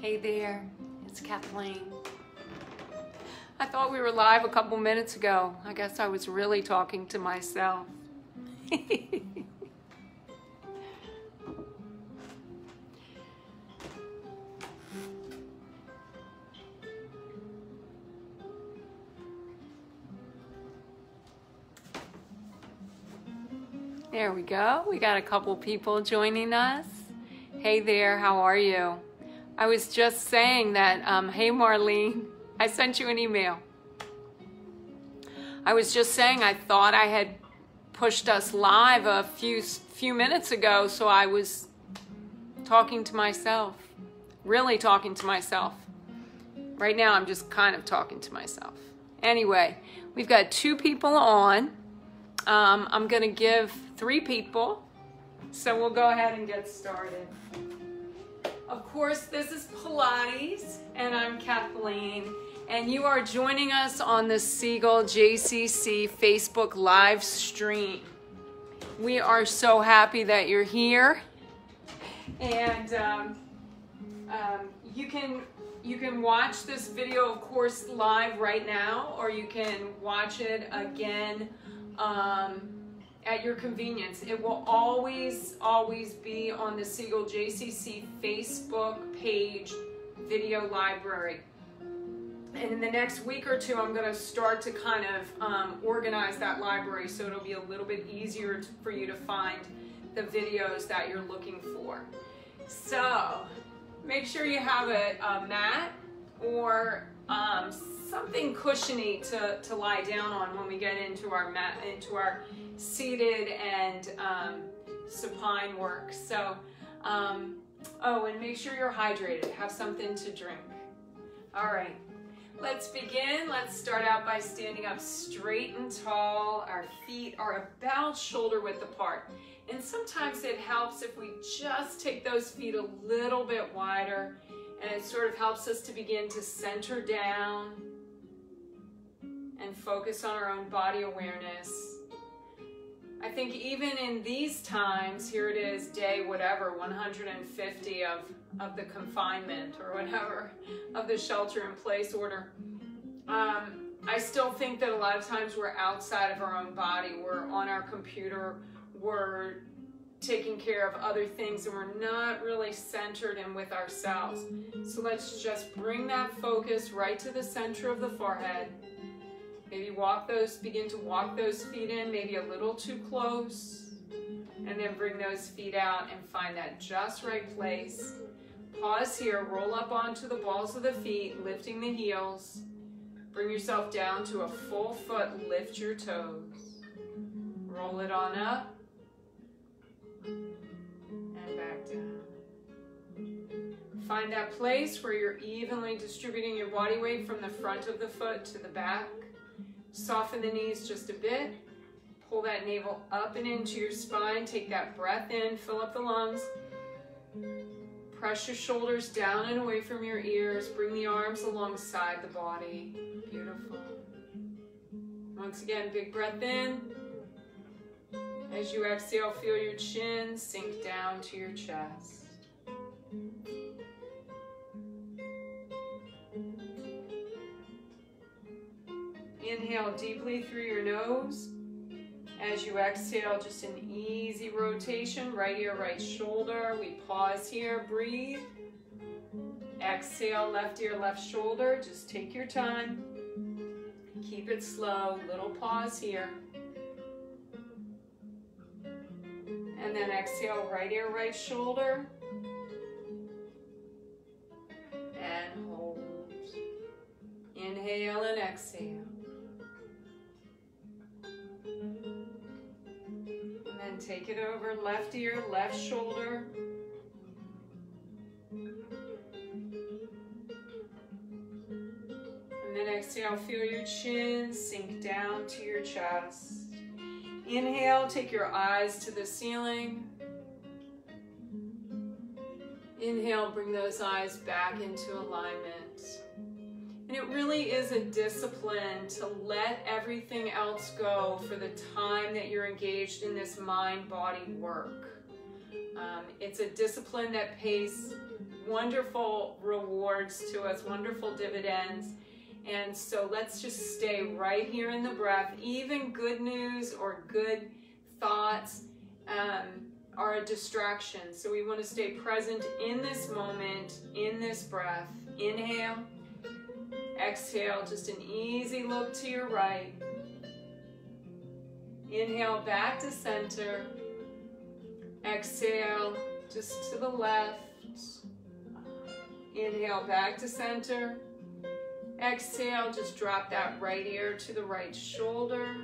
Hey there, it's Kathleen. I thought we were live a couple minutes ago. I guess I was really talking to myself. There we go. We got a couple people joining us. Hey there, how are you? I was just saying that, hey Marlene, I sent you an email. I was just saying I thought I had pushed us live a few minutes ago, so I was talking to myself, really talking to myself. Right now I'm just kind of talking to myself. Anyway, we've got 2 people on. I'm going to give 3 people, so we'll go ahead and get started. Of course, this is Pilates, and I'm Kathleen, and you are joining us on the Siegel JCC Facebook live stream. We are so happy that you're here, and you can watch this video, of course, live right now, or you can watch it again at your convenience. It will always be on the Siegel JCC Facebook page video library. And in the next week or 2, I'm going to start to kind of organize that library so it'll be a little bit easier for you to find the videos that you're looking for. So make sure you have a mat or something cushiony to lie down on when we get into our mat, into our seated and supine work. So, oh, and make sure you're hydrated. Have something to drink. All right, let's begin. Let's start out by standing up straight and tall. Our feet are about shoulder width apart. And sometimes it helps if we just take those feet a little bit wider, and it sort of helps us to begin to center down and focus on our own body awareness. I think even in these times, here it is, day whatever, 150 of the confinement or whatever, of the shelter-in-place order, I still think that a lot of times we're outside of our own body. We're on our computer, we're taking care of other things, and we're not really centered in with ourselves. So let's just bring that focus right to the center of the forehead. Maybe begin to walk those feet in, maybe a little too close, and then bring those feet out and find that just right place. Pause here, roll up onto the balls of the feet, lifting the heels. Bring yourself down to a full foot, lift your toes. Roll it on up, and back down. Find that place where you're evenly distributing your body weight from the front of the foot to the back. Soften the knees just a bit. Pull that navel up and into your spine. Take that breath in, fill up the lungs. Press your shoulders down and away from your ears. Bring the arms alongside the body. Beautiful. Once again, big breath in. As you exhale, feel your chin sink down to your chest. Inhale deeply through your nose. As you exhale, just an easy rotation, right ear, right shoulder. We pause here, breathe. Exhale, left ear, left shoulder. Just take your time. Keep it slow, little pause here. And then exhale, right ear, right shoulder. And hold. Inhale and exhale. And take it over, left ear, left shoulder. And then exhale, feel your chin sink down to your chest. Inhale, take your eyes to the ceiling. Inhale, bring those eyes back into alignment. And it really is a discipline to let everything else go for the time that you're engaged in this mind-body work. It's a discipline that pays wonderful rewards to us, wonderful dividends. And so let's just stay right here in the breath. Even good news or good thoughts are a distraction. So we want to stay present in this moment, in this breath. Inhale, exhale, just an easy look to your right. Inhale, back to center. Exhale, just to the left. Inhale, back to center. Exhale, just drop that right ear to the right shoulder.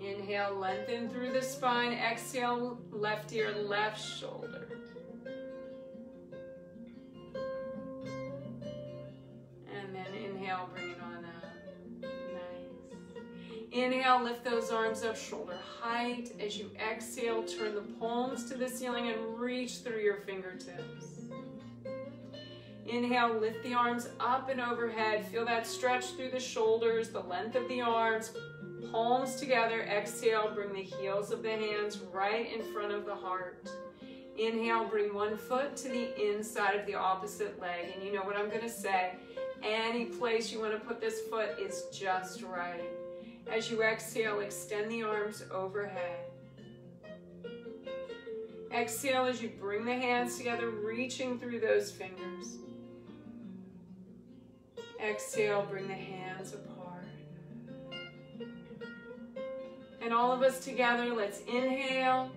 Inhale, lengthen through the spine. Exhale, left ear, left shoulder. And then inhale, bring it on up. Nice. Inhale, lift those arms up, shoulder height. As you exhale, turn the palms to the ceiling and reach through your fingertips. Inhale, lift the arms up and overhead. Feel that stretch through the shoulders, the length of the arms. Palms together. Exhale, bring the heels of the hands right in front of the heart. Inhale, bring one foot to the inside of the opposite leg. And you know what I'm going to say. Any place you want to put this foot is just right. As you exhale, extend the arms overhead. Exhale as you bring the hands together, reaching through those fingers. Exhale, bring the hands apart. And all of us together, let's inhale.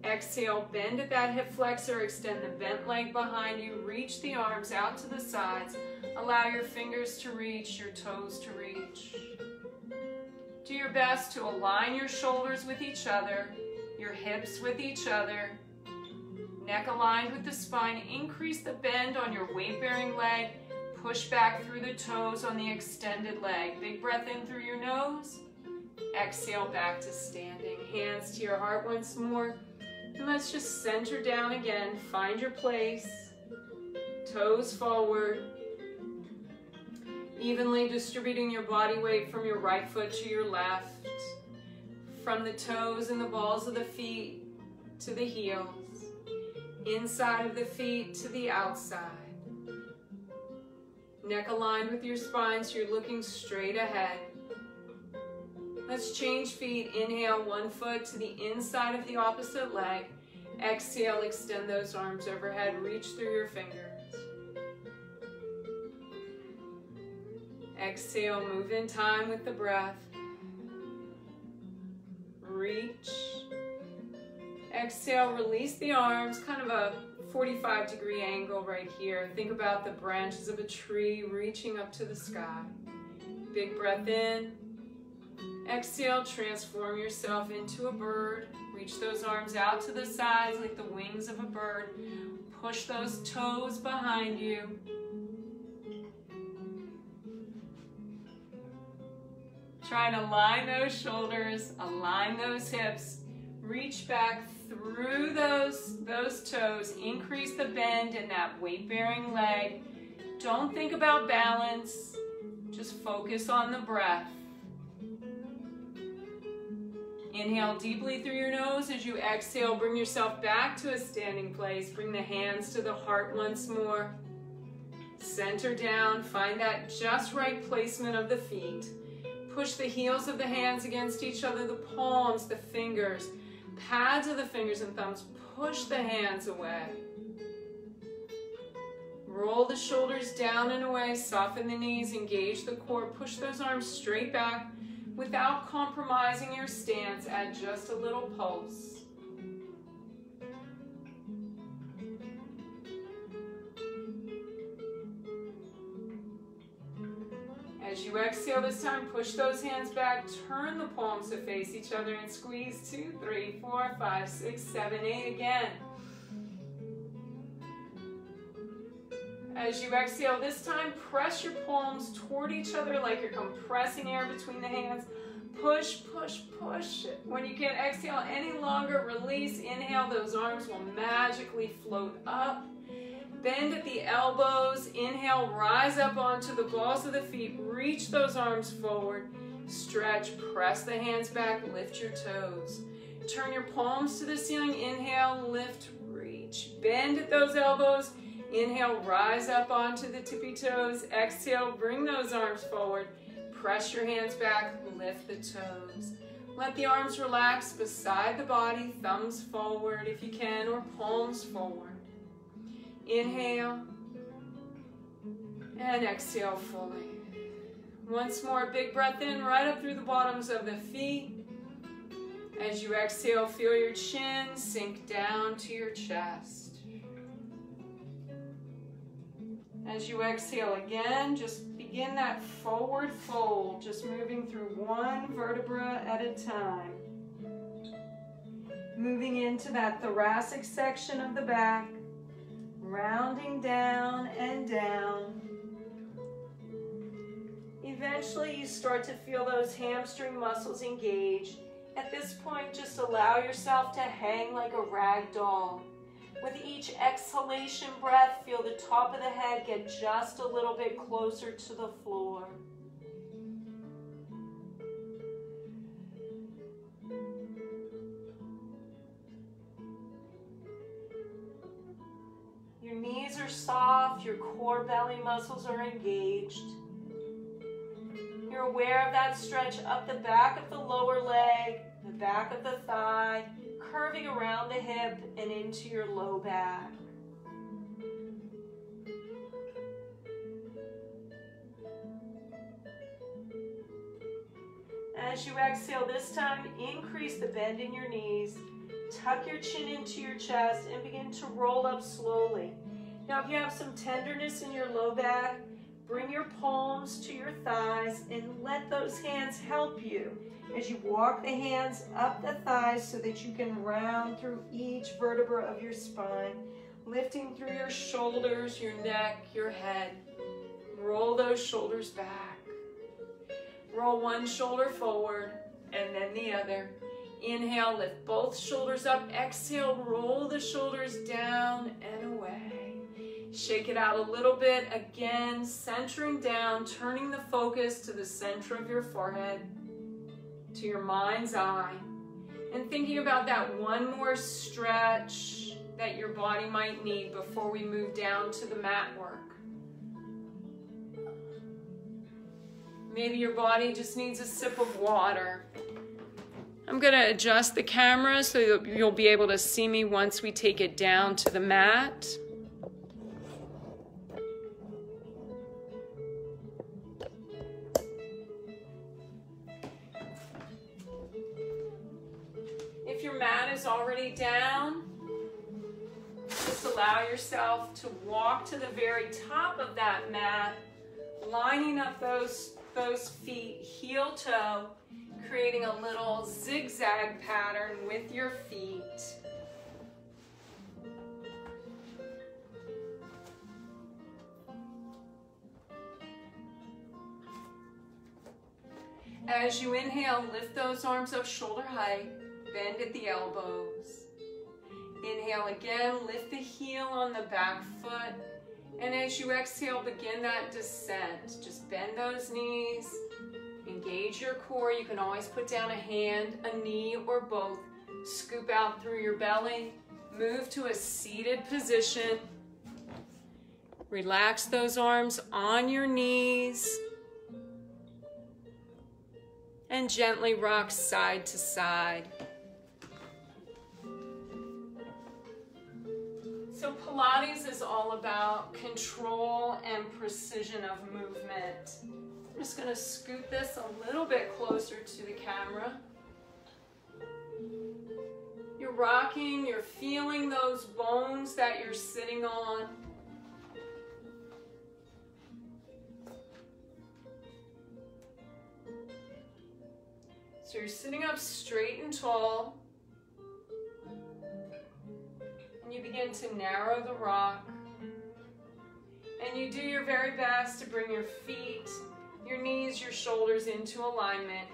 Exhale, bend at that hip flexor, extend the bent leg behind you, reach the arms out to the sides. Allow your fingers to reach, your toes to reach. Do your best to align your shoulders with each other, your hips with each other. Neck aligned with the spine. Increase the bend on your weight-bearing leg. Push back through the toes on the extended leg. Big breath in through your nose. Exhale back to standing. Hands to your heart once more. And let's just center down again. Find your place. Toes forward. Evenly distributing your body weight from your right foot to your left. From the toes and the balls of the feet to the heels. Inside of the feet to the outside. Neck aligned with your spine so you're looking straight ahead. Let's change feet. Inhale, one foot to the inside of the opposite leg. Exhale, extend those arms overhead. Reach through your fingers. Exhale, move in time with the breath. Reach. Exhale, release the arms, kind of a 45-degree angle right here. Think about the branches of a tree reaching up to the sky. Big breath in. Exhale, transform yourself into a bird. Reach those arms out to the sides like the wings of a bird. Push those toes behind you. Try and align those shoulders, align those hips. Reach back through those toes. Increase the bend in that weight-bearing leg. Don't think about balance. Just focus on the breath. Inhale deeply through your nose. As you exhale, bring yourself back to a standing place. Bring the hands to the heart once more. Center down. Find that just right placement of the feet. Push the heels of the hands against each other, the palms, the fingers, pads of the fingers and thumbs. Push the hands away. Roll the shoulders down and away. Soften the knees. Engage the core. Push those arms straight back. Without compromising your stance, add just a little pulse. As you exhale this time, push those hands back, turn the palms to face each other and squeeze 2, 3, 4, 5, 6, 7, 8 again. As you exhale this time, press your palms toward each other like you're compressing air between the hands. Push, push, push. When you can't exhale any longer, release. Inhale, those arms will magically float up. Bend at the elbows. Inhale, rise up onto the balls of the feet. Reach those arms forward. Stretch, press the hands back, lift your toes. Turn your palms to the ceiling. Inhale, lift, reach. reach. Bend at those elbows. Inhale, rise up onto the tippy toes. Exhale, bring those arms forward. Press your hands back, lift the toes. Let the arms relax beside the body, thumbs forward if you can, or palms forward. Inhale, and exhale fully. Once more, big breath in, right up through the bottoms of the feet. As you exhale, feel your chin sink down to your chest. As you exhale again, just begin that forward fold, just moving through one vertebra at a time. Moving into that thoracic section of the back, rounding down and down. Eventually, you start to feel those hamstring muscles engage. At this point, just allow yourself to hang like a rag doll. With each exhalation breath, feel the top of the head get just a little bit closer to the floor. Your knees are soft, your core belly muscles are engaged. You're aware of that stretch up the back of the lower leg, the back of the thigh, curving around the hip and into your low back. As you exhale this time, increase the bend in your knees, tuck your chin into your chest, and begin to roll up slowly. Now, if you have some tenderness in your low back, bring your palms to your thighs and let those hands help you as you walk the hands up the thighs so that you can round through each vertebra of your spine, lifting through your shoulders, your neck, your head. Roll those shoulders back. Roll one shoulder forward and then the other. Inhale, lift both shoulders up. Exhale, roll the shoulders down and away. Shake it out a little bit. Again, centering down, turning the focus to the center of your forehead, to your mind's eye, and thinking about that one more stretch that your body might need before we move down to the mat work. Maybe your body just needs a sip of water. I'm going to adjust the camera so you'll be able to see me once we take it down to the mat. If your mat is already down, just allow yourself to walk to the very top of that mat, lining up those feet heel toe, creating a little zigzag pattern with your feet. As you inhale, lift those arms up shoulder height, bend at the elbows. Inhale again, lift the heel on the back foot. And as you exhale, begin that descent. Just bend those knees, engage your core. You can always put down a hand, a knee, or both. Scoop out through your belly. Move to a seated position. Relax those arms on your knees. And gently rock side to side. So Pilates is all about control and precision of movement. I'm just going to scoot this a little bit closer to the camera. You're rocking, you're feeling those bones that you're sitting on. So you're sitting up straight and tall. And you begin to narrow the rock. And you do your very best to bring your feet, your knees, your shoulders into alignment.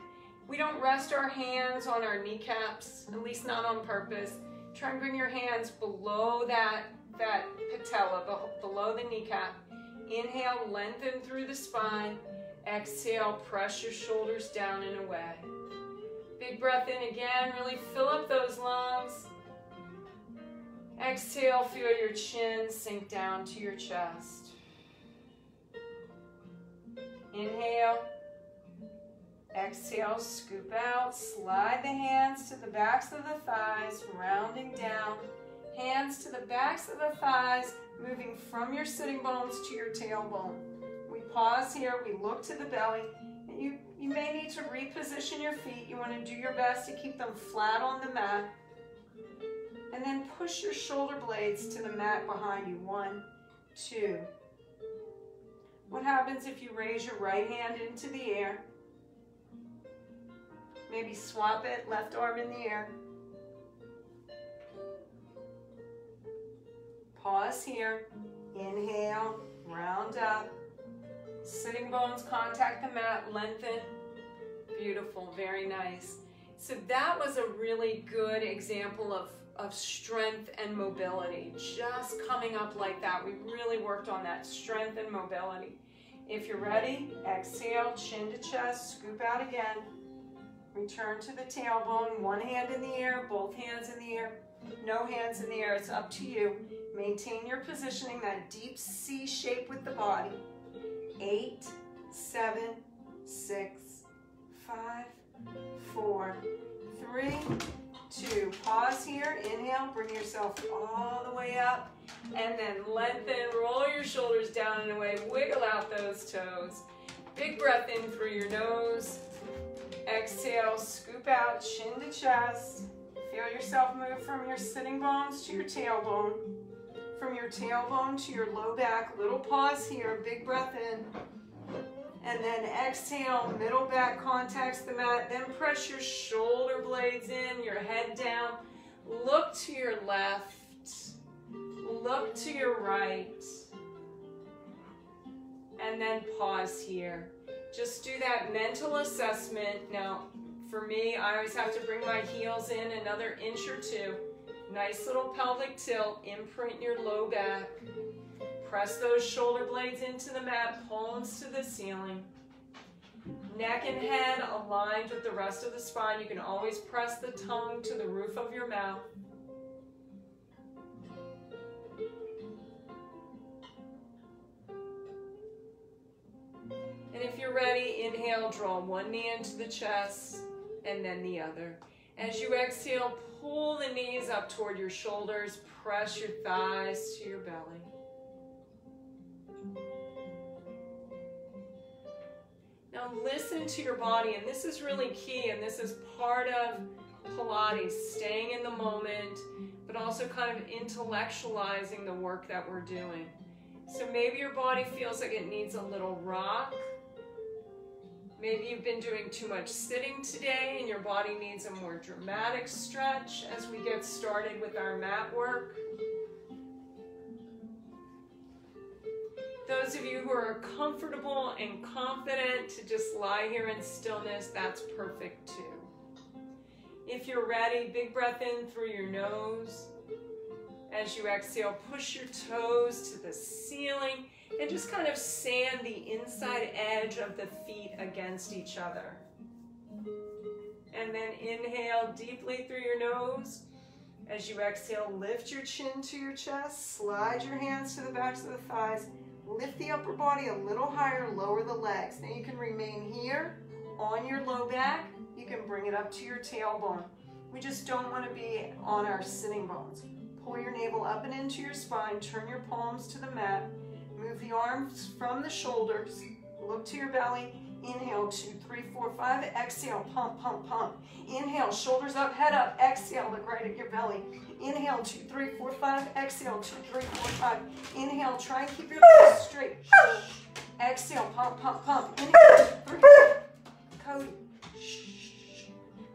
We don't rest our hands on our kneecaps, at least not on purpose. Try and bring your hands below that patella, below the kneecap. Inhale, lengthen through the spine. Exhale, press your shoulders down and away. Big breath in again, really fill up those lungs. Exhale, feel your chin sink down to your chest. Inhale. Exhale, scoop out, slide the hands to the backs of the thighs, rounding down. Hands to the backs of the thighs, moving from your sitting bones to your tailbone. We pause here, we look to the belly. You may need to reposition your feet. You want to do your best to keep them flat on the mat. And then push your shoulder blades to the mat behind you. 1, 2. What happens if you raise your right hand into the air? Maybe swap it, left arm in the air. Pause here. Inhale, round up. Sitting bones contact the mat, lengthen. Beautiful, very nice. So that was a really good example of strength and mobility. Just coming up like that. We really worked on that strength and mobility. If you're ready, exhale, chin to chest, scoop out again. Return to the tailbone, one hand in the air, both hands in the air. No hands in the air, it's up to you. Maintain your positioning, that deep C shape with the body. 8, 7, 6, 5, 4, 3, 2. Pause here, inhale, bring yourself all the way up, and then lengthen, roll your shoulders down and away, wiggle out those toes. Big breath in through your nose. Exhale, scoop out, chin to chest. Feel yourself move from your sitting bones to your tailbone. From your tailbone to your low back. Little pause here, big breath in. And then exhale, middle back contacts the mat. Then press your shoulder blades in, your head down. Look to your left. Look to your right. And then pause here. Just do that mental assessment. Now, for me, I always have to bring my heels in another inch or two. Nice little pelvic tilt. Imprint your low back. Press those shoulder blades into the mat, palms to the ceiling. Neck and head aligned with the rest of the spine. You can always press the tongue to the roof of your mouth. And if you're ready, inhale, draw one knee into the chest and then the other. As you exhale, pull the knees up toward your shoulders, press your thighs to your belly. Now listen to your body, and this is really key, and this is part of Pilates, staying in the moment, but also kind of intellectualizing the work that we're doing. So maybe your body feels like it needs a little rock. Maybe you've been doing too much sitting today and your body needs a more dramatic stretch as we get started with our mat work. Those of you who are comfortable and confident to just lie here in stillness, that's perfect too. If you're ready, big breath in through your nose. As you exhale, push your toes to the ceiling and just kind of sand the inside edge of the feet against each other. And then inhale deeply through your nose. As you exhale, lift your chin to your chest, slide your hands to the backs of the thighs, lift the upper body a little higher, lower the legs. Now you can remain here on your low back. You can bring it up to your tailbone. We just don't want to be on our sitting bones. Pull your navel up and into your spine, turn your palms to the mat, move the arms from the shoulders, look to your belly, inhale, 2, 3, 4, 5, exhale, pump, pump, pump. Inhale, shoulders up, head up, exhale, look right at your belly. Inhale, 2, 3, 4, 5, exhale, 2, 3, 4, 5. Inhale, try and keep your legs straight. Exhale, pump, pump, pump. Inhale, 2, 3, 4, Cody.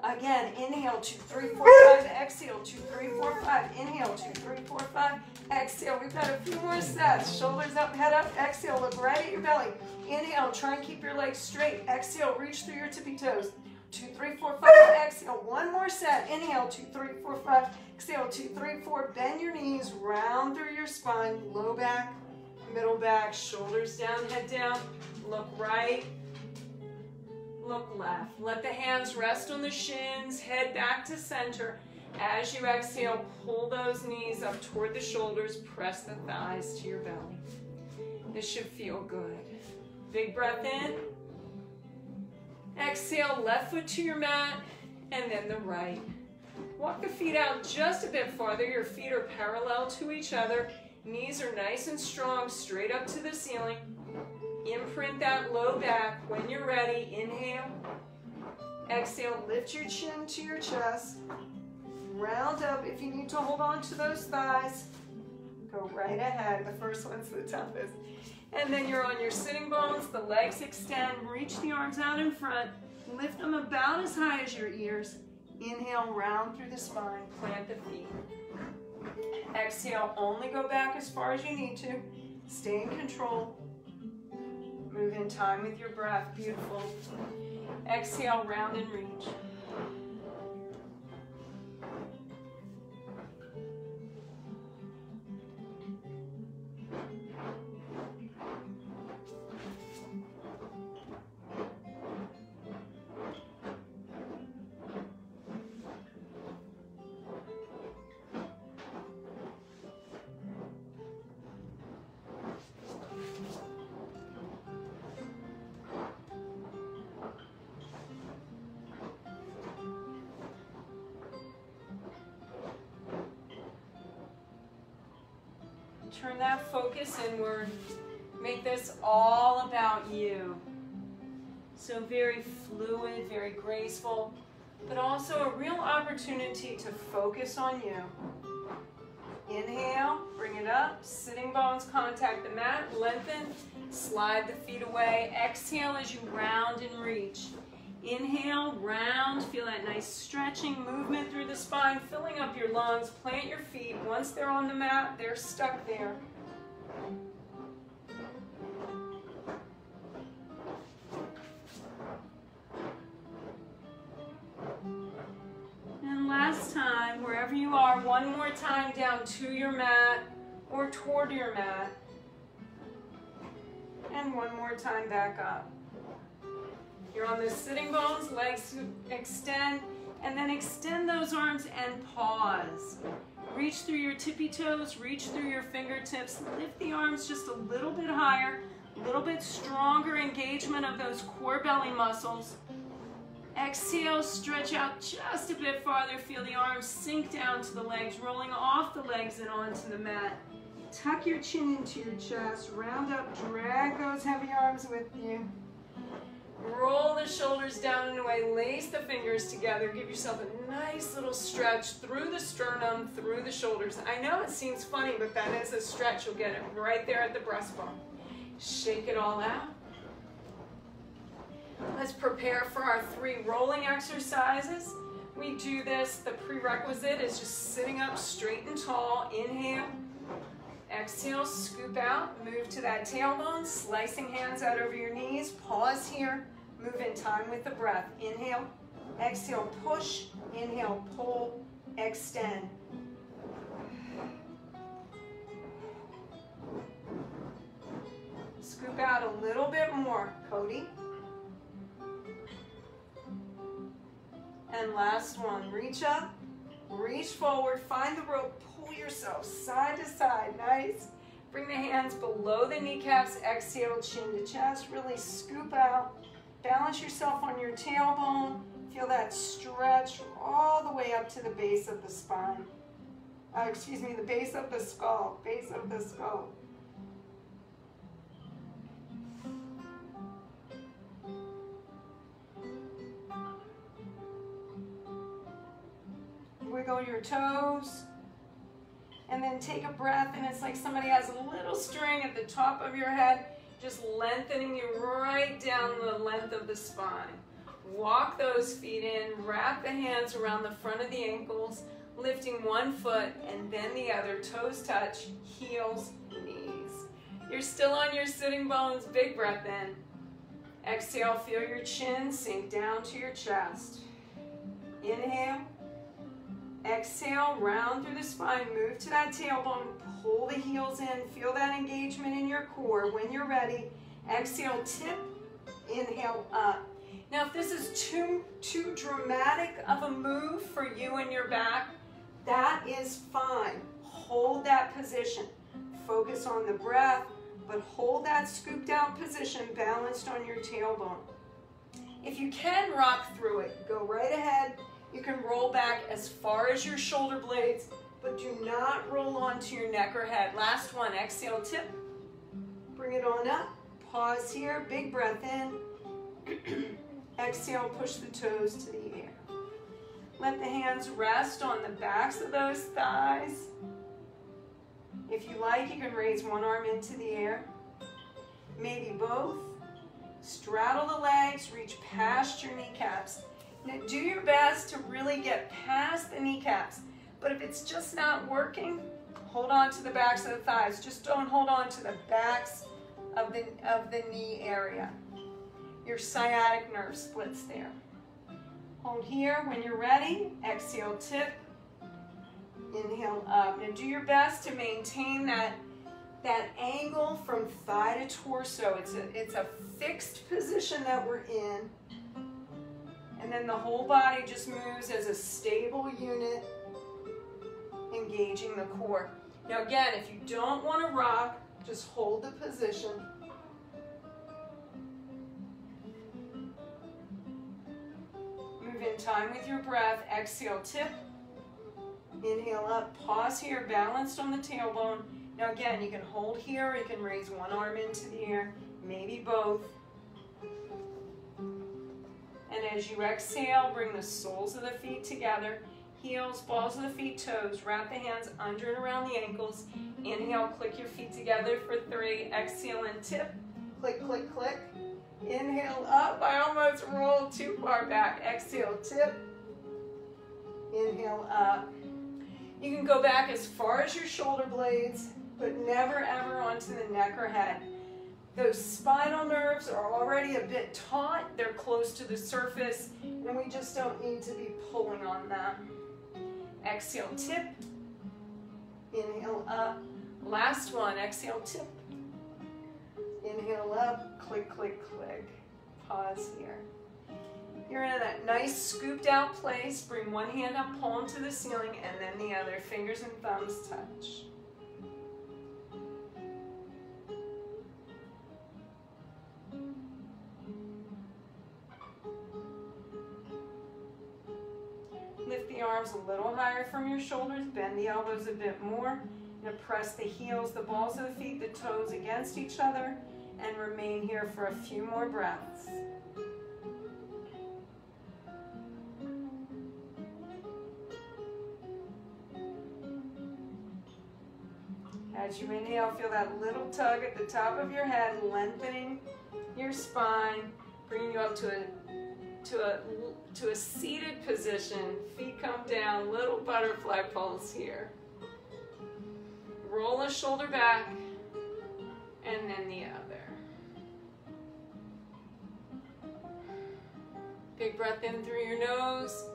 Again, inhale, 2, 3, 4, 5, exhale, 2, 3, 4, 5, inhale, 2, 3, 4, 5, exhale. We've got a few more sets. Shoulders up, head up, exhale, look right at your belly. Inhale, try and keep your legs straight. Exhale, reach through your tippy toes. 2, 3, 4, 5, exhale. One more set. Inhale, 2, 3, 4, 5, exhale, 2, 3, 4. Bend your knees, round through your spine, low back, middle back, shoulders down, head down. Look right. Look left. Let the hands rest on the shins, head back to center. As you exhale, pull those knees up toward the shoulders, press the thighs to your belly. This should feel good. Big breath in. Exhale, left foot to your mat, and then the right. Walk the feet out just a bit farther. Your feet are parallel to each other. Knees are nice and strong, straight up to the ceiling. Imprint that low back. When you're ready, inhale. Exhale, lift your chin to your chest. Round up. If you need to hold on to those thighs, go right ahead. The first one's the toughest. And then you're on your sitting bones. The legs extend. Reach the arms out in front. Lift them about as high as your ears. Inhale, round through the spine. Plant the feet. Exhale, only go back as far as you need to. Stay in control. Move in time with your breath. Beautiful. Exhale, round and reach. Turn that focus inward. Make this all about you. So very fluid, very graceful, but also a real opportunity to focus on you. Inhale, bring it up. Sitting bones contact the mat. Lengthen, slide the feet away. Exhale as you round and reach. Inhale, round, feel that nice stretching movement through the spine, filling up your lungs. Plant your feet. Once they're on the mat, they're stuck there. And last time, wherever you are, one more time down to your mat or toward your mat. And one more time back up. You're on the sitting bones, legs extend, and then extend those arms and pause. Reach through your tippy toes, reach through your fingertips, lift the arms just a little bit higher, a little bit stronger engagement of those core belly muscles. Exhale, stretch out just a bit farther, feel the arms sink down to the legs, rolling off the legs and onto the mat. Tuck your chin into your chest, round up, drag those heavy arms with you. Roll the shoulders down and away, lace the fingers together, give yourself a nice little stretch through the sternum, through the shoulders. I know it seems funny, but that is a stretch. You'll get it right there at the breastbone. Shake it all out. Let's prepare for our 3 rolling exercises. We do this, the prerequisite is just sitting up straight and tall. Inhale. Exhale, scoop out, move to that tailbone, slicing hands out over your knees. Pause here, move in time with the breath. Inhale, exhale, push, inhale, pull, extend. Scoop out a little bit more, Cody. And last one, reach up, reach forward, find the rope, pull yourself side to side, nice. Bring the hands below the kneecaps, exhale, chin to chest, really scoop out. Balance yourself on your tailbone, feel that stretch all the way up to the base of the spine. The base of the skull, base of the skull. Wiggle your toes, and then take a breath, and it's like somebody has a little string at the top of your head, just lengthening you right down the length of the spine. Walk those feet in, wrap the hands around the front of the ankles, lifting one foot and then the other, toes touch, heels, knees. You're still on your sitting bones, big breath in. Exhale, feel your chin sink down to your chest. Inhale. Exhale, round through the spine, move to that tailbone, pull the heels in, feel that engagement in your core. When you're ready, exhale, tip, inhale, up. Now, if this is too dramatic of a move for you and your back, That is fine. Hold that position. Focus on the breath, but hold that scooped out position balanced on your tailbone. If you can rock through it, go right ahead. You can roll back as far as your shoulder blades, but do not roll onto your neck or head. Last one, exhale, tip. Bring it on up. Pause here, big breath in. Exhale, push the toes to the air. Let the hands rest on the backs of those thighs. If you like, you can raise one arm into the air, maybe both. Straddle the legs, reach past your kneecaps. Now do your best to really get past the kneecaps, but if it's just not working, hold on to the backs of the thighs. Just don't hold on to the backs of the knee area. Your sciatic nerve splits there. Hold here. When you're ready, exhale, tip. Inhale up. Now do your best to maintain that angle from thigh to torso. It's a fixed position that we're in. And then the whole body just moves as a stable unit, engaging the core. Now again, if you don't want to rock, just hold the position. Move in time with your breath. Exhale, tip. Inhale up, pause here, balanced on the tailbone. Now again, you can hold here, or you can raise one arm into the air, maybe both. And as you exhale, bring the soles of the feet together, heels, balls of the feet, toes. Wrap the hands under and around the ankles. Inhale, click your feet together for 3. Exhale and tip. Click, click, click. Inhale up. I almost rolled too far back. Exhale, tip. Inhale up. You can go back as far as your shoulder blades, but never ever onto the neck or head. Those spinal nerves are already a bit taut. They're close to the surface, and we just don't need to be pulling on them. Exhale, tip. Inhale up. Last one, exhale, tip. Inhale up, click, click, click. Pause here. You're in that nice scooped out place. Bring one hand up, palm to the ceiling, and then the other. Fingers and thumbs touch. Lift the arms a little higher from your shoulders. Bend the elbows a bit more. Now press the heels, the balls of the feet, the toes against each other, and remain here for a few more breaths. As you inhale, feel that little tug at the top of your head, lengthening your spine, bringing you up to a seated position. Feet come down, little butterfly pulse here. Roll a shoulder back, and then the other. Big breath in through your nose.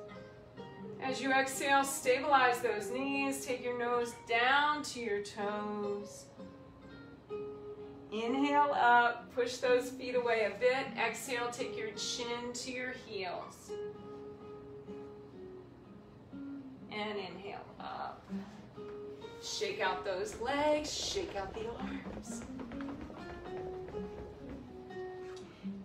As you exhale, stabilize those knees. Take your nose down to your toes. Inhale up, push those feet away a bit. Exhale, take your chin to your heels. And inhale up. Shake out those legs, shake out the arms.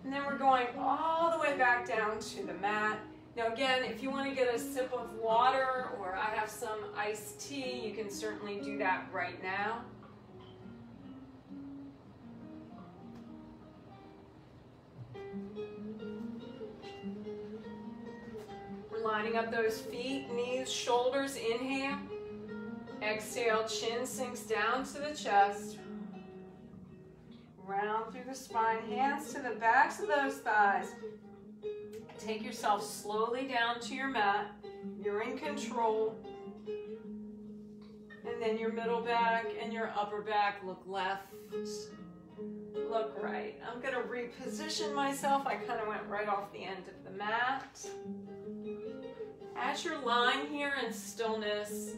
And then we're going all the way back down to the mat. Now again, if you want to get a sip of water, or I have some iced tea, you can certainly do that right now. We're lining up those feet, knees, shoulders. Inhale. Exhale, chin sinks down to the chest. Round through the spine, hands to the backs of those thighs. Take yourself slowly down to your mat. You're in control. And then your middle back and your upper back look left, look right. I'm going to reposition myself. I kind of went right off the end of the mat. As you're lying here in stillness,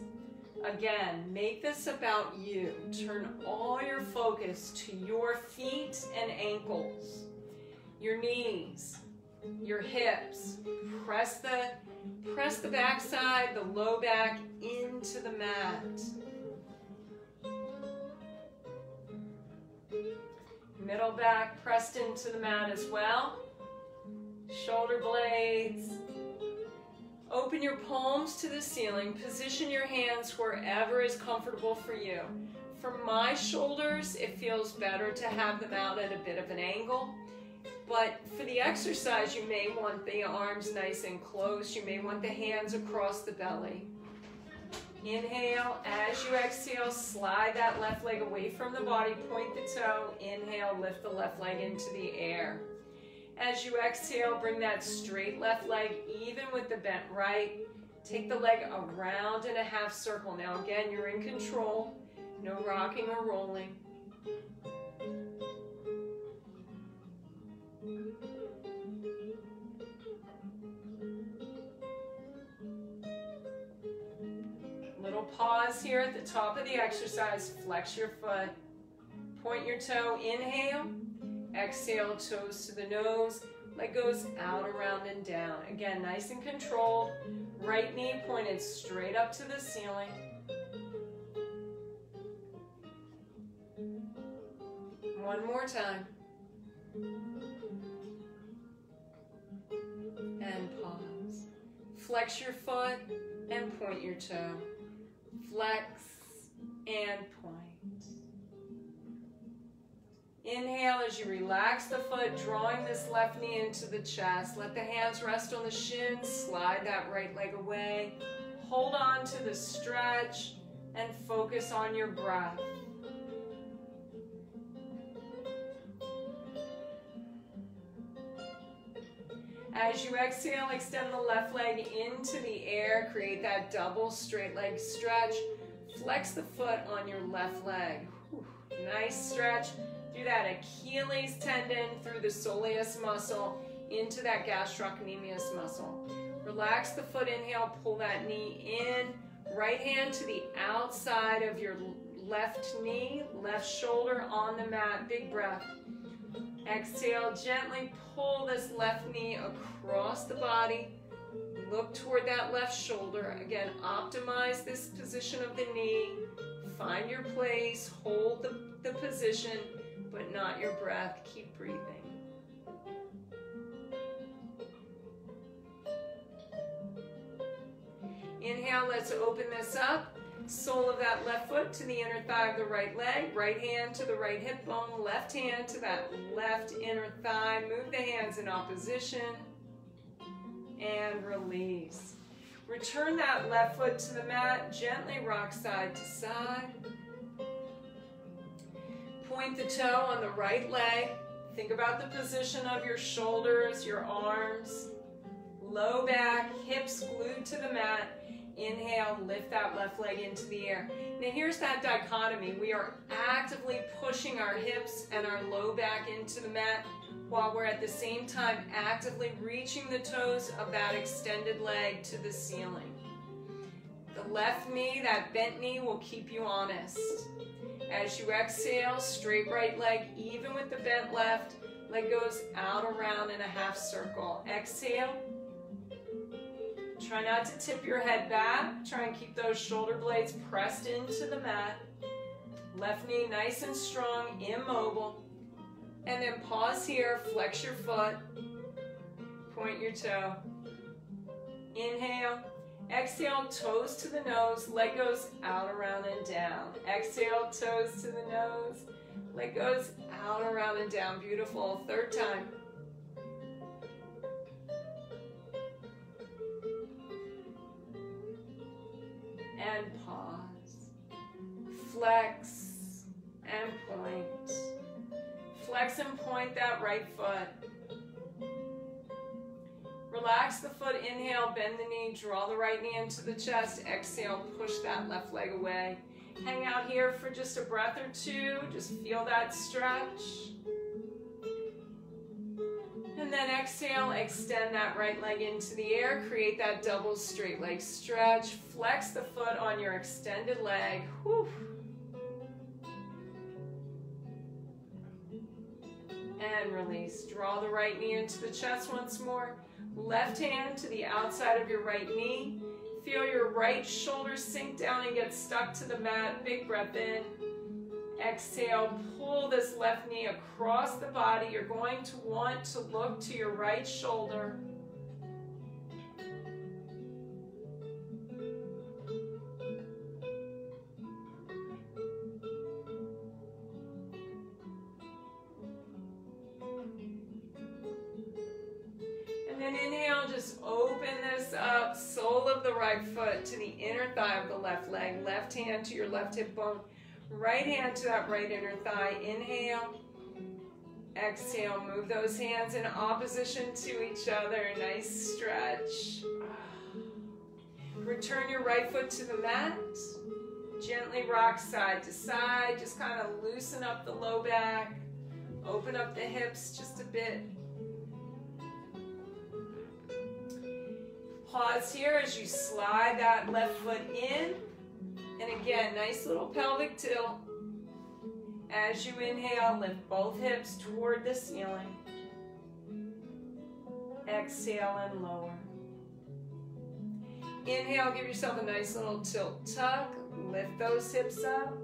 again, make this about you. Turn all your focus to your feet and ankles, your knees, your hips. Press the back side, the low back into the mat. Middle back pressed into the mat as well. Shoulder blades. Open your palms to the ceiling. Position your hands wherever is comfortable for you. For my shoulders, it feels better to have them out at a bit of an angle. But for the exercise, you may want the arms nice and close. You may want the hands across the belly. Inhale. As you exhale, slide that left leg away from the body. Point the toe. Inhale, lift the left leg into the air. As you exhale, bring that straight left leg even with the bent right. Take the leg around in a half circle. Now again, you're in control. No rocking or rolling. Little pause here at the top of the exercise. Flex your foot. Point your toe. Inhale. Exhale, toes to the nose. Leg goes out, around, and down. Again, nice and controlled. Right knee pointed straight up to the ceiling. One more time. And pause. Flex your foot and point your toe. Flex and point. Inhale as you relax the foot, drawing this left knee into the chest. Let the hands rest on the shins. Slide that right leg away. Hold on to the stretch and focus on your breath. As you exhale, extend the left leg into the air. Create that double straight leg stretch. Flex the foot on your left leg. Whew. Nice stretch. Through that Achilles tendon, through the soleus muscle, into that gastrocnemius muscle. Relax the foot, inhale, pull that knee in. Right hand to the outside of your left knee, left shoulder on the mat. Big breath. Exhale, gently pull this left knee across the body. Look toward that left shoulder. Again, optimize this position of the knee. Find your place, hold the position, but not your breath. Keep breathing. Inhale, let's open this up. Sole of that left foot to the inner thigh of the right leg. Right hand to the right hip bone. Left hand to that left inner thigh. Move the hands in opposition. And release. Return that left foot to the mat. Gently rock side to side. Point the toe on the right leg. Think about the position of your shoulders, your arms. Low back, hips glued to the mat. Inhale, lift that left leg into the air. Now here's that dichotomy. We are actively pushing our hips and our low back into the mat while we're at the same time actively reaching the toes of that extended leg to the ceiling. The left knee, that bent knee, will keep you honest. As you exhale, straight right leg, even with the bent left, leg goes out around in a half circle. Exhale. Try not to tip your head back. Try and keep those shoulder blades pressed into the mat. Left knee nice and strong, immobile. And then pause here, flex your foot, point your toe. Inhale. Exhale, toes to the nose, leg goes out, around, and down. Exhale, toes to the nose, leg goes out, around, and down. Beautiful. Third time. And pause. Flex and point. Flex and point that right foot. Relax the foot, inhale, bend the knee, draw the right knee into the chest. Exhale, push that left leg away. Hang out here for just a breath or two. Just feel that stretch. And then exhale, extend that right leg into the air. Create that double straight leg stretch. Flex the foot on your extended leg. Whew. And release. Draw the right knee into the chest once more. Left hand to the outside of your right knee. Feel your right shoulder sink down and get stuck to the mat. Big breath in. Exhale, pull this left knee across the body. You're going to want to look to your right shoulder. And then inhale, just open this up, sole of the right foot to the inner thigh of the left leg, left hand to your left hip bone, right hand to that right inner thigh. Inhale, exhale, move those hands in opposition to each other. Nice stretch. Return your right foot to the mat. Gently rock side to side. Just kind of loosen up the low back. Open up the hips just a bit. Pause here as you slide that left foot in. And again, nice little pelvic tilt. As you inhale, lift both hips toward the ceiling. Exhale and lower. Inhale, give yourself a nice little tilt tuck. Lift those hips up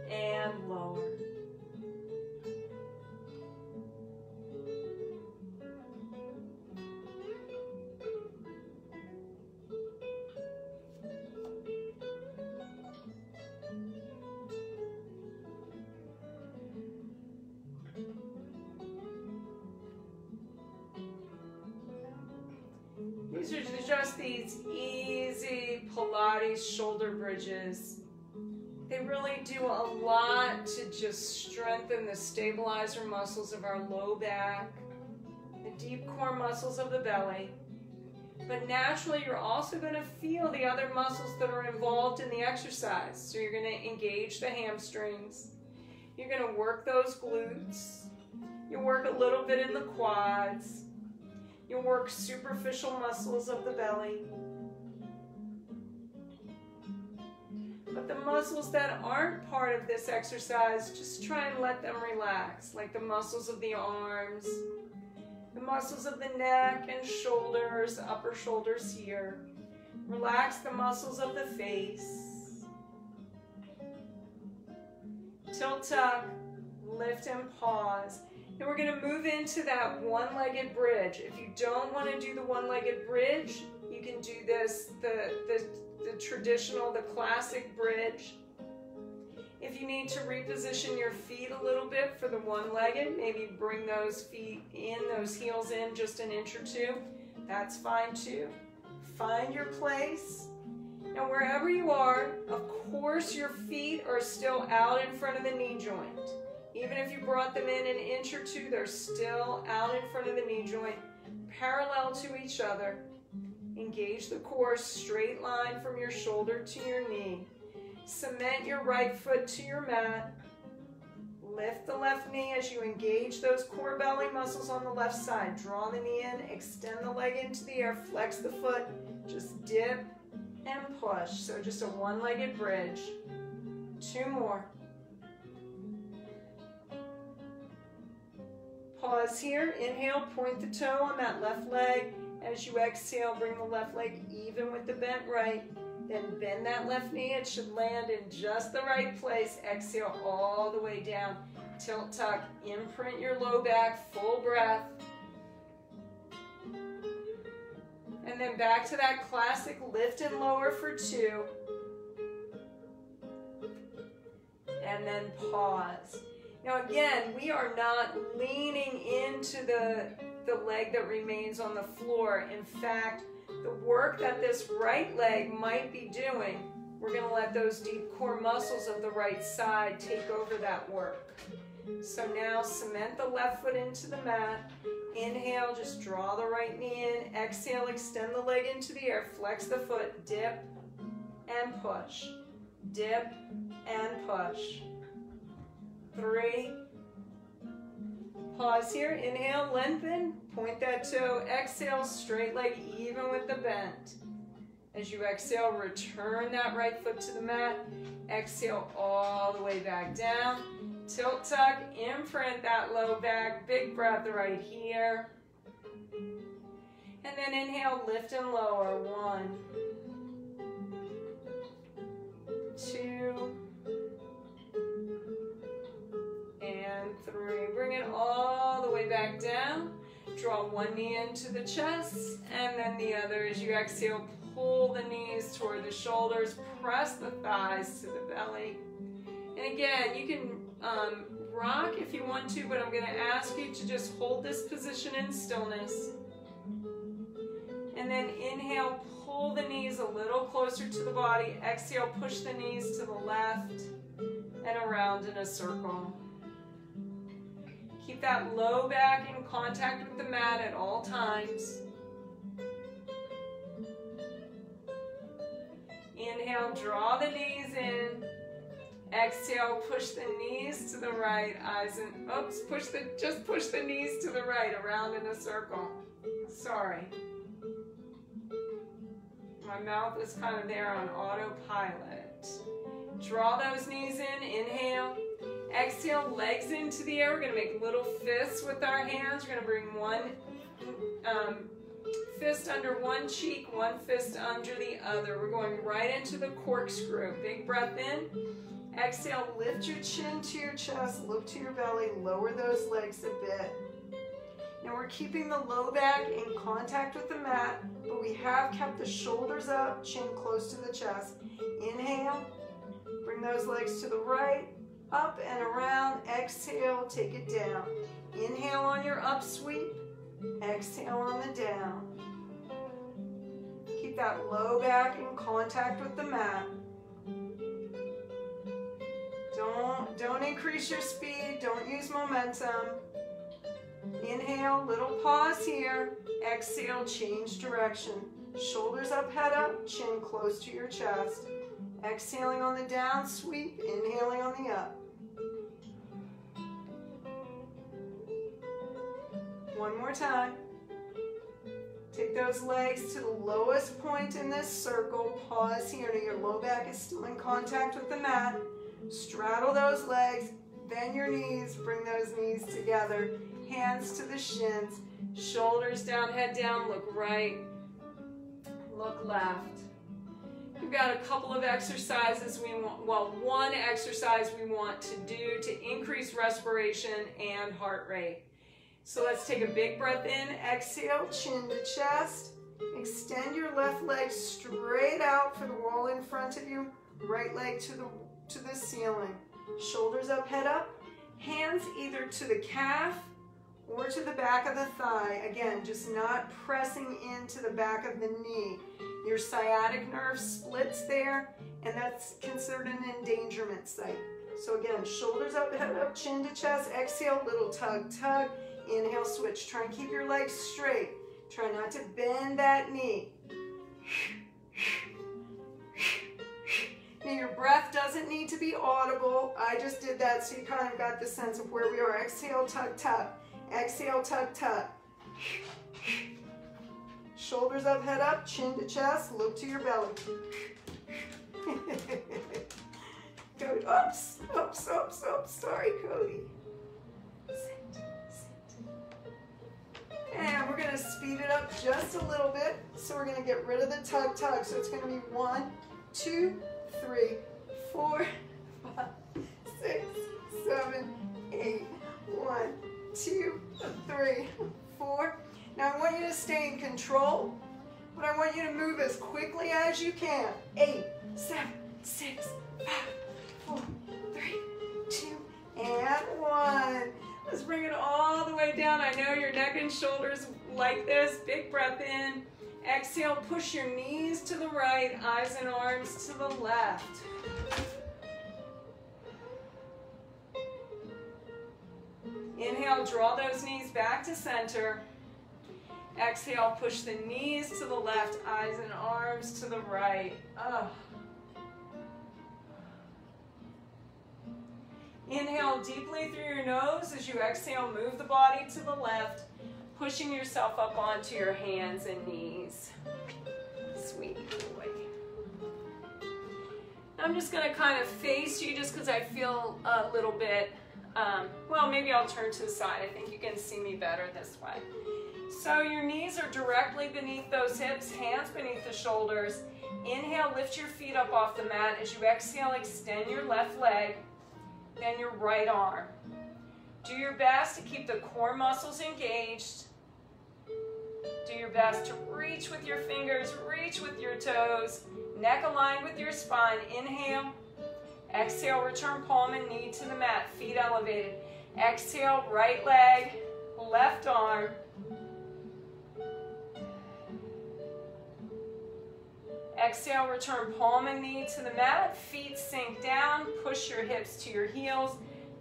and lower. These are just these easy Pilates shoulder bridges. They really do a lot to just strengthen the stabilizer muscles of our low back, the deep core muscles of the belly. But naturally, you're also going to feel the other muscles that are involved in the exercise. So you're going to engage the hamstrings. You're going to work those glutes. You'll work a little bit in the quads. You'll work superficial muscles of the belly. But the muscles that aren't part of this exercise, just try and let them relax, like the muscles of the arms, the muscles of the neck and shoulders, upper shoulders here. Relax the muscles of the face. Tilt tuck, lift and pause. And we're going to move into that one-legged bridge. If you don't want to do the one-legged bridge, you can do this, the traditional, the classic bridge. If you need to reposition your feet a little bit for the one-legged, maybe bring those feet in, those heels in just an inch or two, that's fine too. Find your place. Now wherever you are, of course your feet are still out in front of the knee joint. Even if you brought them in an inch or two, they're still out in front of the knee joint, parallel to each other. Engage the core, straight line from your shoulder to your knee. Cement your right foot to your mat. Lift the left knee as you engage those core belly muscles on the left side. Draw the knee in, extend the leg into the air, flex the foot, just dip and push. So just a one-legged bridge. 2 more. Pause here. Inhale, point the toe on that left leg. As you exhale, bring the left leg even with the bent right. Then bend that left knee. It should land in just the right place. Exhale all the way down. Tilt tuck. Imprint your low back. Full breath. And then back to that classic lift and lower for 2. And then pause. Now again, we are not leaning into the leg that remains on the floor. In fact, the work that this right leg might be doing, we're going to let those deep core muscles of the right side take over that work. So now cement the left foot into the mat. Inhale, just draw the right knee in. Exhale, extend the leg into the air. Flex the foot, dip and push. Dip and push. 3. Pause here. Inhale, lengthen. Point that toe. Exhale, straight leg even with the bend. As you exhale, return that right foot to the mat. Exhale all the way back down. Tilt tuck, imprint that low back, big breath right here. And then inhale, lift and lower. 1, 2, and 3. Bring it all the way back down. Draw one knee into the chest, and then the other. As you exhale, pull the knees toward the shoulders, press the thighs to the belly. And again, you can rock if you want to, but I'm going to ask you to just hold this position in stillness. And then inhale, pull the knees a little closer to the body. Exhale, push the knees to the left and around in a circle. Keep that low back in contact with the mat at all times. Inhale, draw the knees in. Exhale, push the knees to the right, eyes and, oops, just push the knees to the right, around in a circle. Sorry. My mouth is kind of there on autopilot. Draw those knees in, inhale. Exhale, legs into the air. We're gonna make little fists with our hands. We're gonna bring one fist under one cheek, one fist under the other. We're going right into the corkscrew. Big breath in. Exhale, lift your chin to your chest, look to your belly, lower those legs a bit. Now we're keeping the low back in contact with the mat, but we have kept the shoulders up, chin close to the chest. Inhale, bring those legs to the right, up and around. Exhale, take it down. Inhale on your up sweep, exhale on the down. Keep that low back in contact with the mat. Don't increase your speed, don't use momentum. Inhale, little pause here. Exhale, change direction. Shoulders up, head up, chin close to your chest. Exhaling on the down sweep, inhaling on the up. One more time. Take those legs to the lowest point in this circle. Pause here until your low back is still in contact with the mat. Straddle those legs, bend your knees, bring those knees together, hands to the shins, shoulders down, head down, look right, look left. We've got a couple of exercises one exercise we want to do to increase respiration and heart rate. So let's take a big breath in, exhale, chin to chest, extend your left leg straight out for the wall in front of you, right leg to the ceiling. Shoulders up, head up. Hands either to the calf or to the back of the thigh. Again, just not pressing into the back of the knee. Your sciatic nerve splits there, and that's considered an endangerment site. So again, shoulders up, head up, chin to chest. Exhale, little tug, tug. Inhale, switch. Try and keep your legs straight. Try not to bend that knee. Now your breath doesn't need to be audible. I just did that so you kind of got the sense of where we are. Exhale, tug, tug. Exhale, tug, tug. Shoulders up, head up, chin to chest, look to your belly. Cody, oops, oops, oops, oops. Sorry, Cody. Sit, sit. And we're gonna speed it up just a little bit. So we're gonna get rid of the tug, tug. So it's gonna be 1, 2, 3, 4, 5, 6, 7, 8. 1, 2, 3, 4. Now I want you to stay in control, but I want you to move as quickly as you can. 8, 7, 6, 5, 4, 3, 2, and 1. Let's bring it all the way down. I know your neck and shoulders like this. Big breath in. Exhale, push your knees to the right, eyes and arms to the left. Inhale, draw those knees back to center. Exhale, push the knees to the left, eyes and arms to the right. Inhale deeply through your nose. As you exhale, move the body to the left, pushing yourself up onto your hands and knees. Sweet boy. I'm just going to kind of face you just because I feel a little bit well, maybe I'll turn to the side. I think you can see me better this way. So your knees are directly beneath those hips, hands beneath the shoulders. Inhale, lift your feet up off the mat. As you exhale, extend your left leg, then your right arm. Do your best to keep the core muscles engaged. Do your best to reach with your fingers, reach with your toes, neck aligned with your spine. Inhale. Exhale, return palm and knee to the mat, feet elevated. Exhale, right leg, left arm. Exhale, return palm and knee to the mat, feet sink down, push your hips to your heels,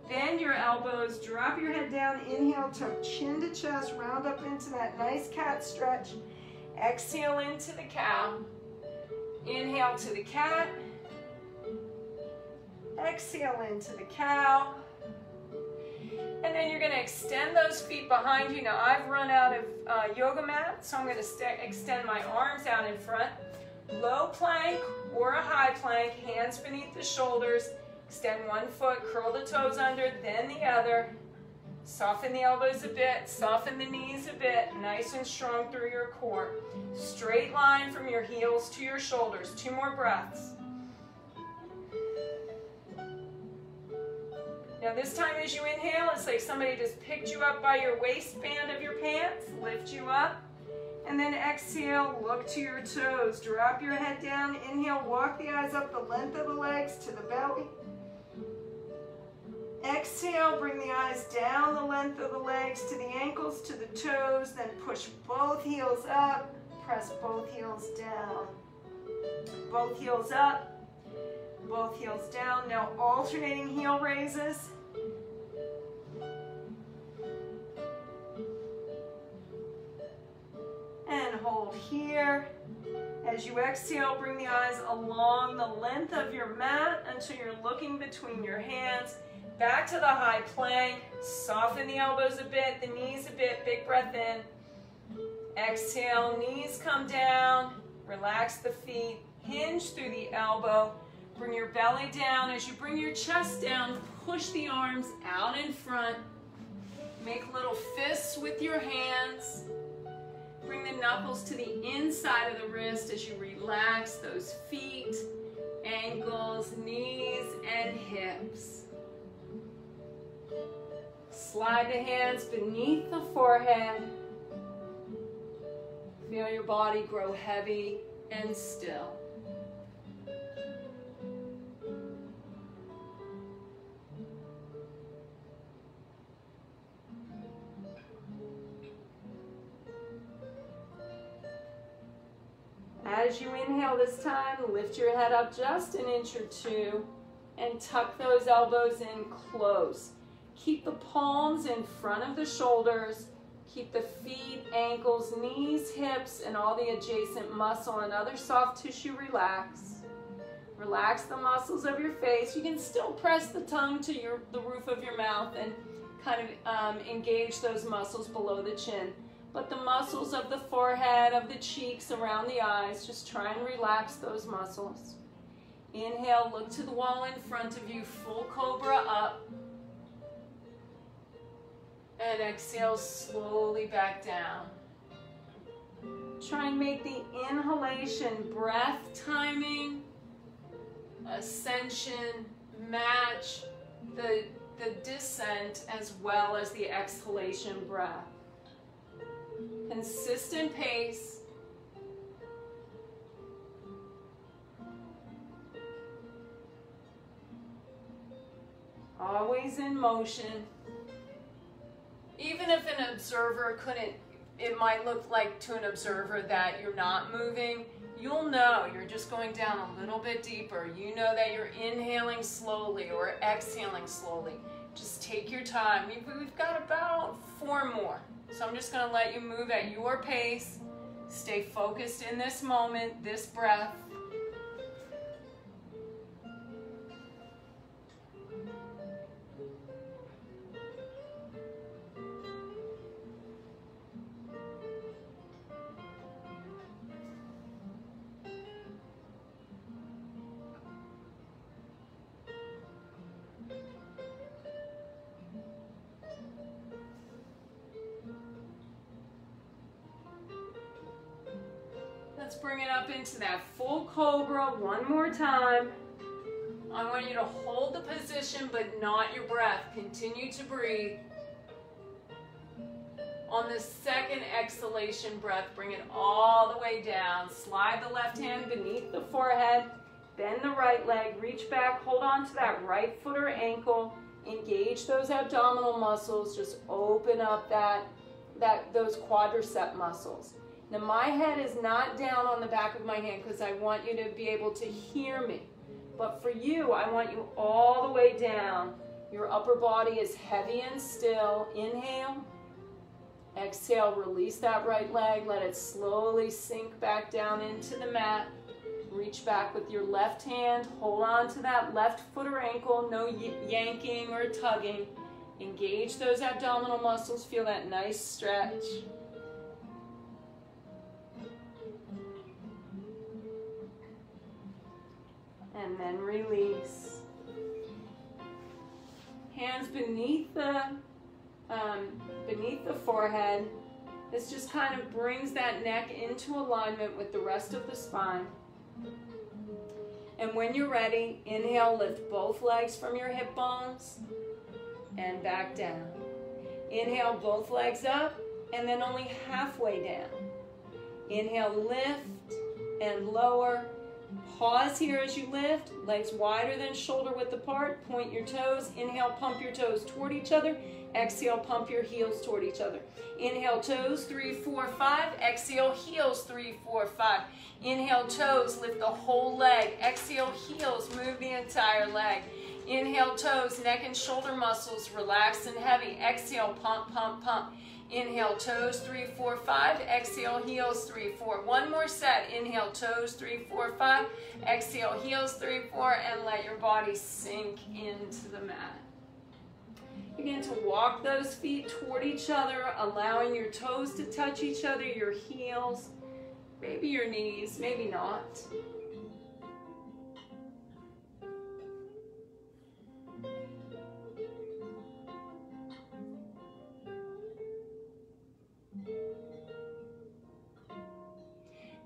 bend your elbows, drop your head down, inhale, tuck chin to chest, round up into that nice cat stretch. Exhale into the cow. Inhale to the cat. Exhale into the cow. And then you're going to extend those feet behind you. Now I've run out of yoga mat, so I'm going to extend my arms out in front. Low plank or a high plank, hands beneath the shoulders. Extend one foot, curl the toes under, then the other. Soften the elbows a bit, soften the knees a bit, nice and strong through your core. Straight line from your heels to your shoulders. 2 more breaths. Now this time as you inhale, it's like somebody just picked you up by your waistband of your pants, lift you up, and then exhale, look to your toes, drop your head down, inhale, walk the eyes up the length of the legs to the belly. Exhale, bring the eyes down the length of the legs to the ankles, to the toes, then push both heels up, press both heels down. Both heels up, both heels down. Now alternating heel raises. And hold here. As you exhale, bring the eyes along the length of your mat until you're looking between your hands. Back to the high plank. Soften the elbows a bit, the knees a bit. Big breath in. Exhale, knees come down. Relax the feet. Hinge through the elbow. Bring your belly down. As you bring your chest down, push the arms out in front. Make little fists with your hands. Bring the knuckles to the inside of the wrist as you relax those feet, ankles, knees, and hips. Slide the hands beneath the forehead. Feel your body grow heavy and still. As you inhale this time, lift your head up just an inch or 2 and tuck those elbows in close. Keep the palms in front of the shoulders. Keep the feet, ankles, knees, hips, and all the adjacent muscle and other soft tissue relaxed. Relax the muscles of your face. You can still press the tongue to the roof of your mouth and kind of engage those muscles below the chin. But the muscles of the forehead, of the cheeks, around the eyes, just try and relax those muscles. Inhale, look to the wall in front of you, full cobra up. And exhale slowly back down. Try and make the inhalation breath timing, ascension, match the descent as well as the exhalation breath. Consistent pace. Always in motion. Even if an observer couldn't, it might look like to an observer that you're not moving, you'll know you're just going down a little bit deeper. You know that you're inhaling slowly or exhaling slowly. Just take your time. We've got about 4 more. So I'm just going to let you move at your pace. Stay focused in this moment, this breath. Let's bring it up into that full cobra one more time. I want you to hold the position, but not your breath. Continue to breathe. On the second exhalation breath, bring it all the way down. Slide the left hand beneath the forehead. Bend the right leg. Reach back. Hold on to that right foot or ankle. Engage those abdominal muscles. Just open up those quadricep muscles. Now my head is not down on the back of my hand because I want you to be able to hear me. But for you, I want you all the way down. Your upper body is heavy and still. Inhale. Exhale, release that right leg. Let it slowly sink back down into the mat. Reach back with your left hand. Hold on to that left foot or ankle. No yanking or tugging. Engage those abdominal muscles. Feel that nice stretch. And then release. Hands beneath the forehead. This just kind of brings that neck into alignment with the rest of the spine. And when you're ready, inhale, lift both legs from your hip bones and back down. Inhale, both legs up and then only halfway down. Inhale, lift and lower. Pause here as you lift, legs wider than shoulder width apart. Point your toes. Inhale, pump your toes toward each other. Exhale, pump your heels toward each other. Inhale, toes, 3, 4, 5. Exhale, heels, 3, 4, 5. Inhale, toes, lift the whole leg. Exhale, heels, move the entire leg. Inhale, toes, neck and shoulder muscles relaxed and heavy. Exhale, pump, pump, pump. Inhale, toes, 3, 4, 5. Exhale, heels, 3, 4. One more set. Inhale, toes, 3, 4, 5. Exhale, heels, 3, 4. And let your body sink into the mat. Begin to walk those feet toward each other, allowing your toes to touch each other, your heels, maybe your knees, maybe not.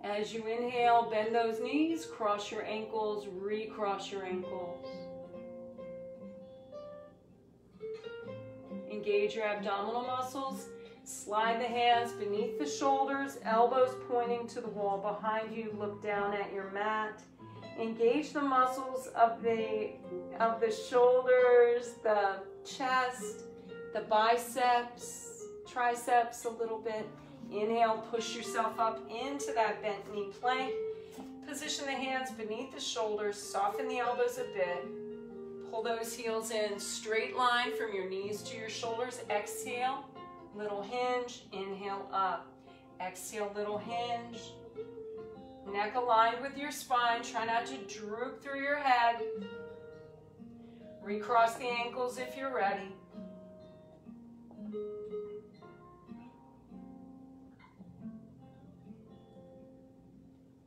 As you inhale, bend those knees, cross your ankles, recross your ankles. Engage your abdominal muscles. Slide the hands beneath the shoulders, elbows pointing to the wall behind you. Look down at your mat. Engage the muscles of the shoulders, the chest, the biceps, triceps a little bit. Inhale, push yourself up into that bent knee plank. Position the hands beneath the shoulders, soften the elbows a bit. Pull those heels in, straight line from your knees to your shoulders. Exhale, little hinge, inhale up. Exhale, little hinge. Neck aligned with your spine, try not to droop through your head. Recross the ankles if you're ready.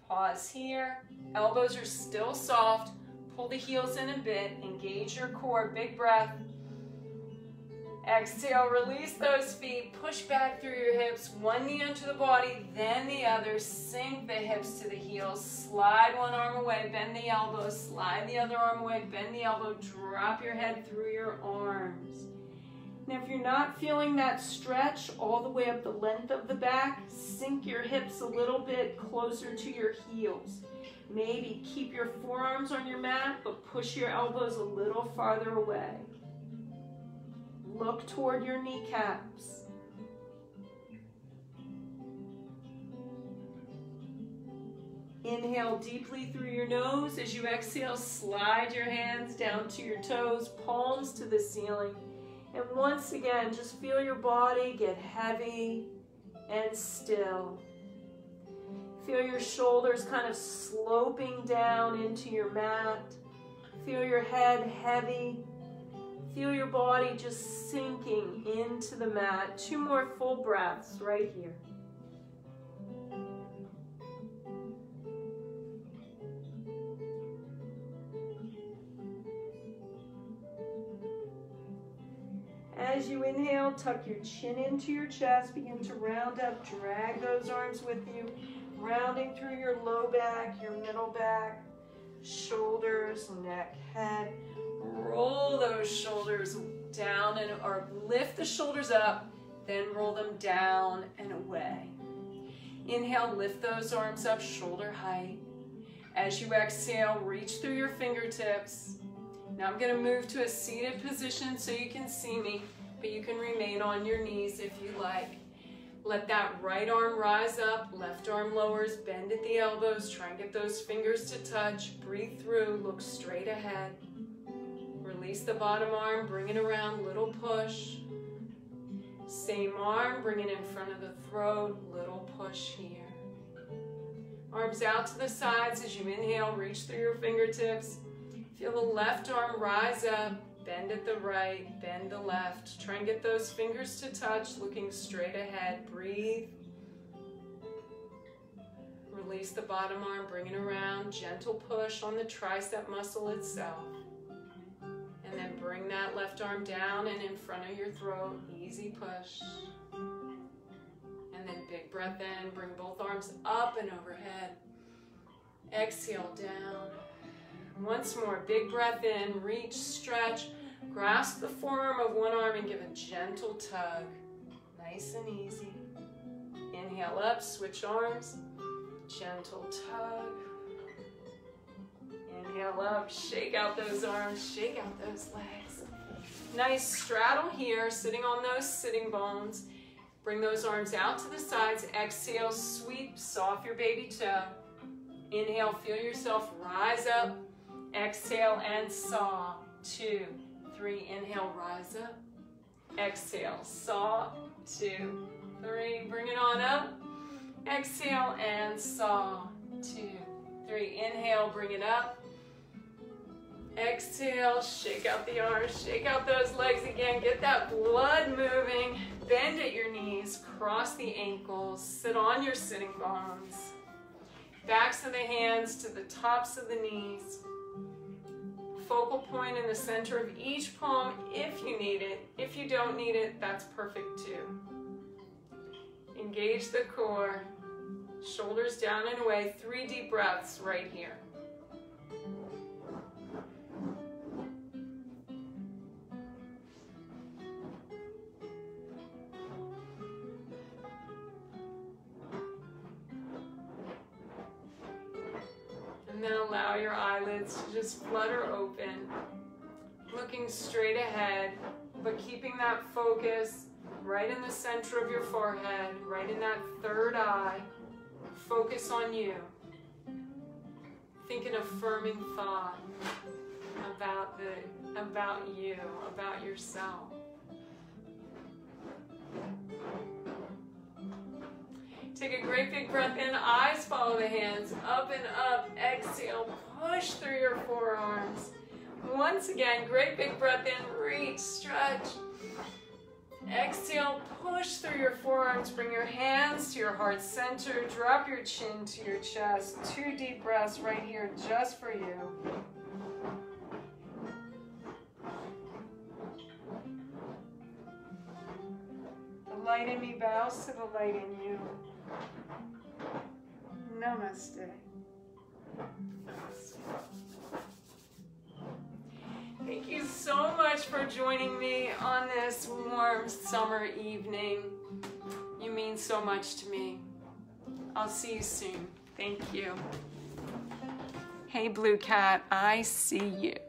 Pause here. Elbows are still soft. Pull the heels in a bit. Engage your core. Big breath. Exhale. Release those feet. Push back through your hips. One knee onto the body, then the other. Sink the hips to the heels. Slide one arm away. Bend the elbow. Slide the other arm away. Bend the elbow. Drop your head through your arms. Now, if you're not feeling that stretch all the way up the length of the back, sink your hips a little bit closer to your heels. Maybe keep your forearms on your mat, but push your elbows a little farther away. Look toward your kneecaps. Inhale deeply through your nose. As you exhale, slide your hands down to your toes, palms to the ceiling. And once again, just feel your body get heavy and still. Feel your shoulders kind of sloping down into your mat. Feel your head heavy. Feel your body just sinking into the mat. 2 more full breaths right here. As you inhale, tuck your chin into your chest, begin to round up, drag those arms with you. Rounding through your low back, your middle back, shoulders, neck, head. Roll those shoulders down or lift the shoulders up, then roll them down and away. Inhale, lift those arms up, shoulder height. As you exhale, reach through your fingertips. Now I'm going to move to a seated position so you can see me, but you can remain on your knees if you like. Let that right arm rise up, left arm lowers, bend at the elbows, try and get those fingers to touch. Breathe through, look straight ahead. Release the bottom arm, bring it around, little push. Same arm, bring it in front of the throat, little push here. Arms out to the sides as you inhale, reach through your fingertips. Feel the left arm rise up, bend at the right, bend the left. Try and get those fingers to touch, looking straight ahead. Breathe. Release the bottom arm, bring it around, gentle push on the tricep muscle itself. And then bring that left arm down and in front of your throat, easy push. And then big breath in, bring both arms up and overhead. Exhale down. Once more, big breath in, reach, stretch, grasp the forearm of one arm and give a gentle tug. Nice and easy. Inhale up, switch arms, gentle tug. Inhale up, shake out those arms, shake out those legs. Nice straddle here, sitting on those sitting bones. Bring those arms out to the sides. Exhale, sweeps off your baby toe. Inhale, feel yourself rise up. Exhale and saw. 2, 3. Inhale, rise up. Exhale, saw. 2, 3. Bring it on up. Exhale and saw. 2, 3. Inhale, bring it up. Exhale, shake out the arms, shake out those legs again. Get that blood moving. Bend at your knees, cross the ankles, sit on your sitting bones. Backs of the hands to the tops of the knees. Focal point in the center of each palm if you need it. If you don't need it, that's perfect too. Engage the core. Shoulders down and away. 3 deep breaths right here. And then allow your eyelids to just flutter open, looking straight ahead, but keeping that focus right in the center of your forehead, right in that third eye. Focus on you. Think an affirming thought about you, about yourself. Take a great big breath in, eyes follow the hands, up and up, exhale, push through your forearms. Once again, great big breath in, reach, stretch. Exhale, push through your forearms, bring your hands to your heart center, drop your chin to your chest. 2 deep breaths right here just for you. The light in me bows to the light in you. Namaste. Thank you so much for joining me on this warm summer evening. You mean so much to me. I'll see you soon. Thank you. Hey, Blue Cat, I see you.